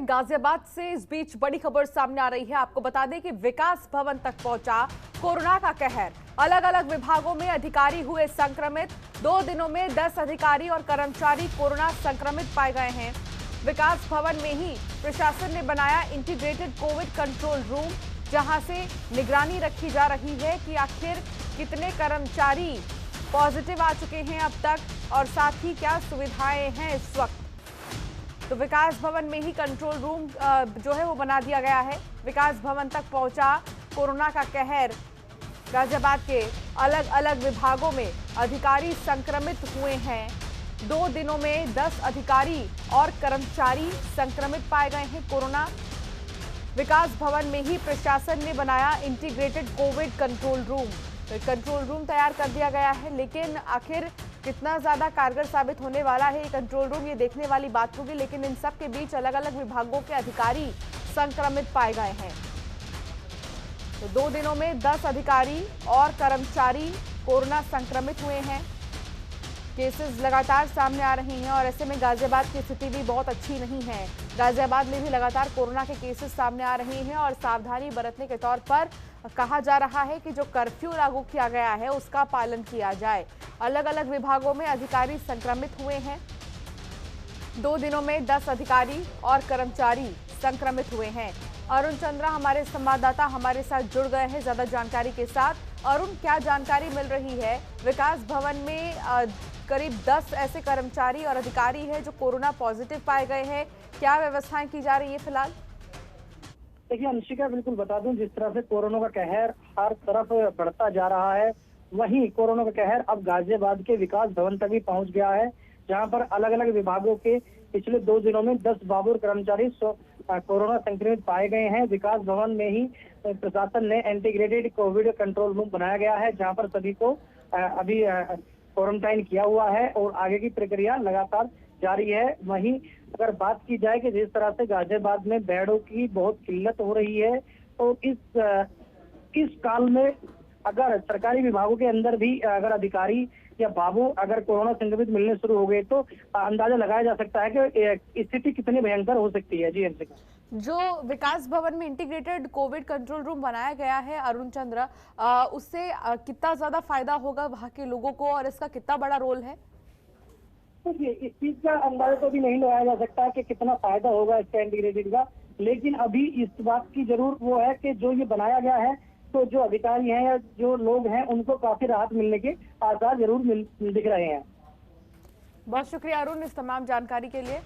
गाजियाबाद से इस बीच बड़ी खबर सामने आ रही है। आपको बता दें कि विकास भवन तक पहुंचा कोरोना का कहर। अलग अलग विभागों में अधिकारी हुए संक्रमित। 2 दिनों में 10 अधिकारी और कर्मचारी कोरोना संक्रमित पाए गए हैं। विकास भवन में ही प्रशासन ने बनाया इंटीग्रेटेड कोविड कंट्रोल रूम, जहां से निगरानी रखी जा रही है कि आखिर कितने कर्मचारी पॉजिटिव आ चुके हैं अब तक और साथ ही क्या सुविधाएं हैं इस वक्त। तो विकास भवन में ही कंट्रोल रूम जो है वो बना दिया गया है। विकास भवन तक पहुंचा कोरोना का कहर। गाजियाबाद के अलग अलग विभागों में अधिकारी संक्रमित हुए हैं। 2 दिनों में 10 अधिकारी और कर्मचारी संक्रमित पाए गए हैं कोरोना। विकास भवन में ही प्रशासन ने बनाया इंटीग्रेटेड कोविड कंट्रोल रूम। तो कंट्रोल रूम तैयार कर दिया गया है, लेकिन आखिर कितना ज्यादा कारगर साबित होने वाला है ये कंट्रोल रूम, ये देखने वाली बात होगी। लेकिन इन सब के बीच अलग अलग विभागों के अधिकारी संक्रमित पाए गए हैं। तो 2 दिनों में 10 अधिकारी और कर्मचारी कोरोना संक्रमित हुए हैं। केसेस लगातार सामने आ रही हैं और ऐसे में गाजियाबाद की स्थिति भी बहुत अच्छी नहीं है। गाजियाबाद में भी लगातार कोरोना के केसेस सामने आ रहे हैं और सावधानी बरतने के तौर पर कहा जा रहा है कि जो कर्फ्यू लागू किया गया है उसका पालन किया जाए। अलग अलग विभागों में अधिकारी संक्रमित हुए हैं। 2 दिनों में 10 अधिकारी और कर्मचारी संक्रमित हुए हैं। अरुण चंद्रा हमारे संवाददाता हमारे साथ जुड़ गए हैं ज्यादा जानकारी के साथ। अरुण, क्या जानकारी मिल रही है? विकास भवन में करीब 10 ऐसे कर्मचारी और अधिकारी हैं जो कोरोना पॉजिटिव पाए गए हैं। क्या व्यवस्थाएं की जा रही है फिलहाल? देखिए अंशिका, बिल्कुल बता दूं, जिस तरह से कोरोना का कहर हर तरफ बढ़ता जा रहा है, वहीं कोरोना का कहर अब गाजियाबाद के विकास भवन तक भी पहुंच गया है, जहां पर अलग अलग विभागों के पिछले 2 दिनों में 10 बाबुर कर्मचारी कोरोना संक्रमित पाए गए हैं। विकास भवन में ही प्रशासन ने इंटीग्रेटेड कोविड कंट्रोल रूम बनाया गया है, जहां पर सभी को अभी क्वारंटाइन किया हुआ है और आगे की प्रक्रिया लगातार जारी है। वहीं अगर बात की जाए कि जिस तरह से गाजियाबाद में बेडों की बहुत किल्लत हो रही है, तो इस काल में अगर सरकारी विभागों के अंदर भी अगर अधिकारी या बाबू अगर कोरोना संक्रमित मिलने शुरू हो गए, तो अंदाजा लगाया जा सकता है कि स्थिति कितनी भयंकर हो सकती है। जी अंशिका, जो विकास भवन में इंटीग्रेटेड कोविड कंट्रोल रूम बनाया गया है अरुण चंद्र, उससे कितना ज्यादा फायदा होगा वहां के लोगों को और इसका कितना बड़ा रोल है? देखिए इस चीज का अंदाजा तो भी नहीं लगाया जा सकता कि कितना फायदा होगा इसका इंटीग्रेटेड का, लेकिन अभी इस बात की जरूर वो है कि जो ये बनाया गया है, तो जो अधिकारी हैं या जो लोग हैं उनको काफी राहत मिलने के आसार जरूर दिख रहे हैं। बहुत शुक्रिया अरुण इस तमाम जानकारी के लिए।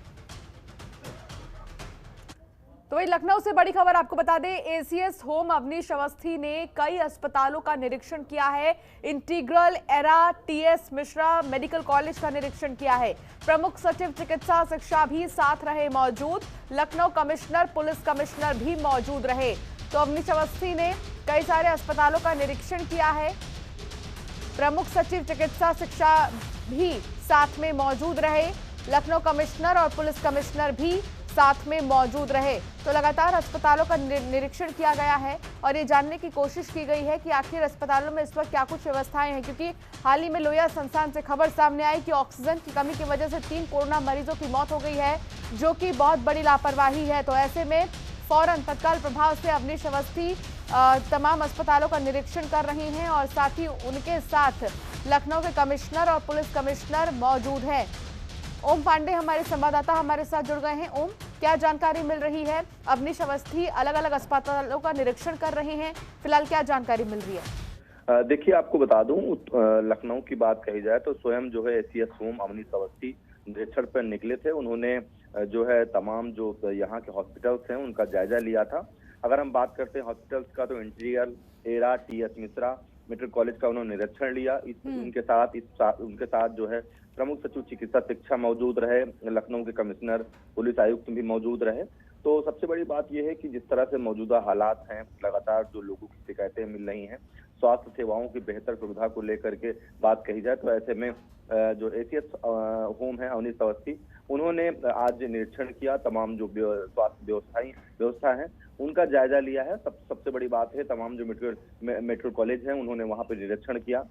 तो वही लखनऊ से बड़ी खबर आपको बता दें, एसीएस होम अवनीश अवस्थी ने कई अस्पतालों का निरीक्षण किया है। Integral era TS Mishra medical college का निरीक्षण किया है। प्रमुख सचिव चिकित्सा शिक्षा भी साथ रहे मौजूद। लखनऊ कमिश्नर पुलिस कमिश्नर भी मौजूद रहे। तो अवनीश अवस्थी ने कई सारे अस्पतालों का निरीक्षण किया है। प्रमुख सचिव चिकित्सा शिक्षा भी साथ में मौजूद रहे। लखनऊ कमिश्नर और पुलिस कमिश्नर भी साथ में मौजूद रहे। तो लगातार अस्पतालों का निरीक्षण किया गया है और ये जानने की कोशिश की गई है कि आखिर अस्पतालों में इस वक्त क्या कुछ व्यवस्थाएं हैं, क्योंकि हाल ही में लोहिया संस्थान से खबर सामने आई कि ऑक्सीजन की कमी की वजह से 3 कोरोना मरीजों की मौत हो गई है, जो कि बहुत बड़ी लापरवाही है। तो ऐसे में फौरन तत्काल प्रभाव से अवनीश अवस्थी तमाम अस्पतालों का निरीक्षण कर रही हैं और साथ ही उनके साथ लखनऊ के कमिश्नर और पुलिस कमिश्नर मौजूद हैं। ओम पांडे हमारे संवाददाता हमारे साथ जुड़ गए हैं। ओम, क्या जानकारी मिल रही है? अवनीश अवस्थी अलग अलग अस्पतालों का निरीक्षण कर रहे हैं, फिलहाल क्या जानकारी मिल रही है? देखिए आपको बता दूं, लखनऊ की बात कही जाए तो स्वयं जो है एसीएस होम अवनीश अवस्थी निरीक्षण पर निकले थे। उन्होंने जो है तमाम जो यहाँ के हॉस्पिटल्स हैं उनका जायजा लिया था। अगर हम बात करते हैं हॉस्पिटल्स का, तो integral era TS Mishra medical college का उन्होंने निरीक्षण लिया। उनके साथ जो है प्रमुख सचिव चिकित्सा शिक्षा मौजूद रहे, लखनऊ के कमिश्नर पुलिस आयुक्त भी मौजूद रहे। तो सबसे बड़ी बात यह है कि जिस तरह से मौजूदा हालात हैं, लगातार जो लोगों की शिकायतें मिल रही हैं, स्वास्थ्य सेवाओं की बेहतर सुविधा को लेकर के बात कही जाए, तो ऐसे में जो एसीएस होम है अवनीश अवस्थी, उन्होंने आज निरीक्षण किया। तमाम जो स्वास्थ्य व्यवस्था है उनका जायजा लिया है। सबसे बड़ी बात है, तमाम जो मेडिकल कॉलेज हैं उन्होंने वहां पर निरीक्षण किया,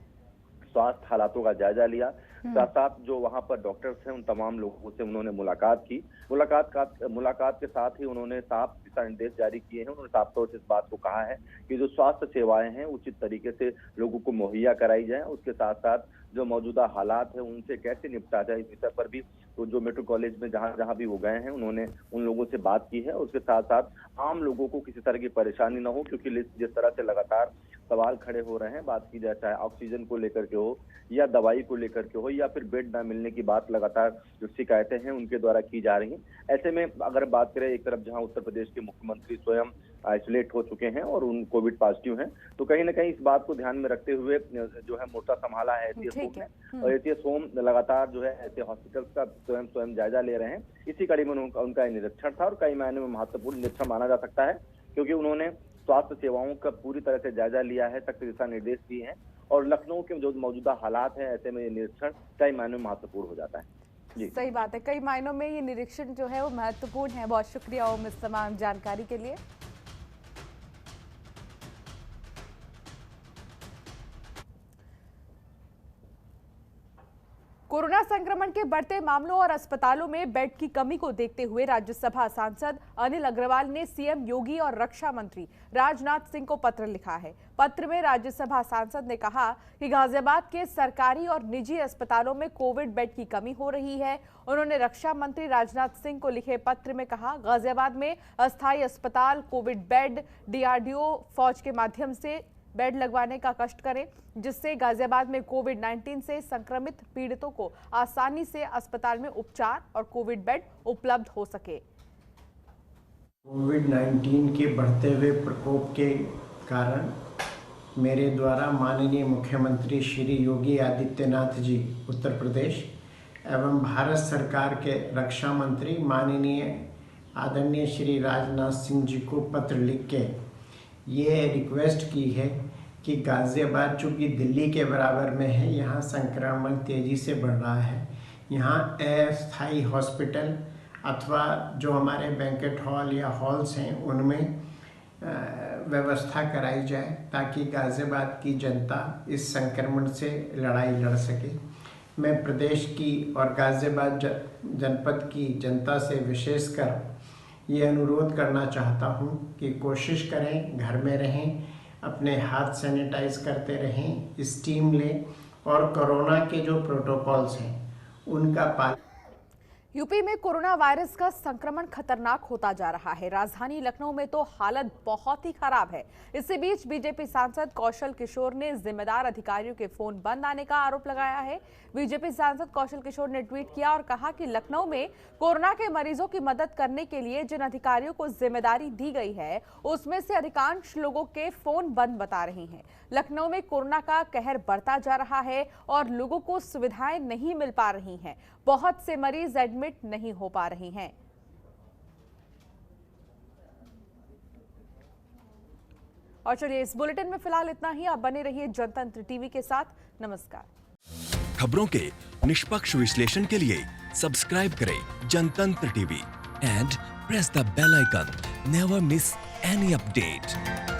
स्वास्थ्य हालातों का जायजा लिया। साथ साथ जो वहां पर डॉक्टर्स हैं उन तमाम लोगों से उन्होंने मुलाकात की। मुलाकात के साथ ही उन्होंने साफ दिशा निर्देश जारी किए हैं। उन्होंने साफ तौर से इस बात को कहा है कि जो स्वास्थ्य सेवाएं हैं उचित तरीके से लोगों को मुहैया कराई जाए। उसके साथ साथ जो मौजूदा हालात है उनसे कैसे निपटा जाए, इस विषय पर भी तो जो मेडिकल कॉलेज में जहां भी वो गए हैं उन्होंने उन लोगों से बात की है। उसके साथ साथ आम लोगों को किसी तरह की परेशानी न हो, क्योंकि जिस तरह से लगातार सवाल खड़े हो रहे हैं, बात की जाए चाहे ऑक्सीजन को लेकर के हो या दवाई को लेकर के हो या फिर बेड न मिलने की बात लगातार जो शिकायतें हैं उनके द्वारा की जा रही हैं। ऐसे में अगर बात करें एक तरफ जहां उत्तर प्रदेश के मुख्यमंत्री स्वयं आइसोलेट हो चुके हैं और उन कोविड पॉजिटिव हैं, तो कहीं ना कहीं इस बात को ध्यान में रखते हुए जो है मोर्चा संभाला है एसीएस होम ने, और एसीएस होम लगातार जो है ऐसे हॉस्पिटल्स का स्वयं जायजा ले रहे हैं। इसी कड़ी में उनका निरीक्षण था और कई मायने में महत्वपूर्ण निरीक्षण माना जा सकता है, क्योंकि उन्होंने स्वास्थ्य सेवाओं का पूरी तरह से जायजा लिया है, सख्त दिशा निर्देश दिए हैं और लखनऊ के जो मौजूदा हालात हैं ऐसे में ये निरीक्षण कई मायनों में महत्वपूर्ण हो जाता है। जी सही बात है, कई मायनों में ये निरीक्षण जो है वो महत्वपूर्ण है। बहुत शुक्रिया ओम इस तमाम जानकारी के लिए। कोरोना संक्रमण के बढ़ते मामलों और अस्पतालों में बेड की कमी को देखते हुए राज्यसभा सांसद अनिल अग्रवाल ने सीएम योगी और रक्षा मंत्री राजनाथ सिंह को पत्र लिखा है। पत्र में राज्यसभा सांसद ने कहा कि गाजियाबाद के सरकारी और निजी अस्पतालों में कोविड बेड की कमी हो रही है। उन्होंने रक्षा मंत्री राजनाथ सिंह को लिखे पत्र में कहा, गाजियाबाद में अस्थायी अस्पताल, कोविड बेड, डीआरडीओ फौज के माध्यम से बेड लगवाने का कष्ट करें, जिससे गाजियाबाद में कोविड-19 से संक्रमित पीड़ितों को आसानी से अस्पताल में उपचार और कोविड बेड उपलब्ध हो सके। कोविड-19 के बढ़ते हुए प्रकोप के कारण मेरे द्वारा माननीय मुख्यमंत्री श्री योगी आदित्यनाथ जी उत्तर प्रदेश एवं भारत सरकार के रक्षा मंत्री माननीय आदरणीय श्री राजनाथ सिंह जी को पत्र लिख के ये रिक्वेस्ट की है कि गाज़ियाबाद चूँकि दिल्ली के बराबर में है, यहाँ संक्रमण तेज़ी से बढ़ रहा है। यहाँ अस्थायी हॉस्पिटल अथवा जो हमारे बैंकेट हॉल या हॉल्स हैं उनमें व्यवस्था कराई जाए ताकि गाज़ियाबाद की जनता इस संक्रमण से लड़ाई लड़ सके। मैं प्रदेश की और गाज़ियाबाद जनपद की जनता से विशेषकर ये अनुरोध करना चाहता हूँ कि कोशिश करें, घर में रहें, अपने हाथ सैनिटाइज करते रहें, स्टीम लें और कोरोना के जो प्रोटोकॉल्स हैं उनका पालन। यूपी में कोरोना वायरस का संक्रमण खतरनाक होता जा रहा है। राजधानी लखनऊ में तो हालत बहुत ही खराब है। इसी बीच बीजेपी सांसद कौशल किशोर ने जिम्मेदार अधिकारियों के फोन बंद आने का आरोप लगाया है। बीजेपी सांसद कौशल किशोर ने ट्वीट किया और कहा कि लखनऊ में कोरोना के मरीजों की मदद करने के लिए जिन अधिकारियों को जिम्मेदारी दी गई है उसमें से अधिकांश लोगों के फोन बंद बता रही हैं। लखनऊ में कोरोना का कहर बढ़ता जा रहा है और लोगों को सुविधाएं नहीं मिल पा रही हैं। बहुत से मरीज एडमिट नहीं हो पा रहे हैं। और चलिए इस बुलेटिन में फिलहाल इतना ही। आप बने रहिए जनतंत्र टीवी के साथ। नमस्कार। खबरों के निष्पक्ष विश्लेषण के लिए सब्सक्राइब करें Jantantra TV and press the bell icon. Never miss any update.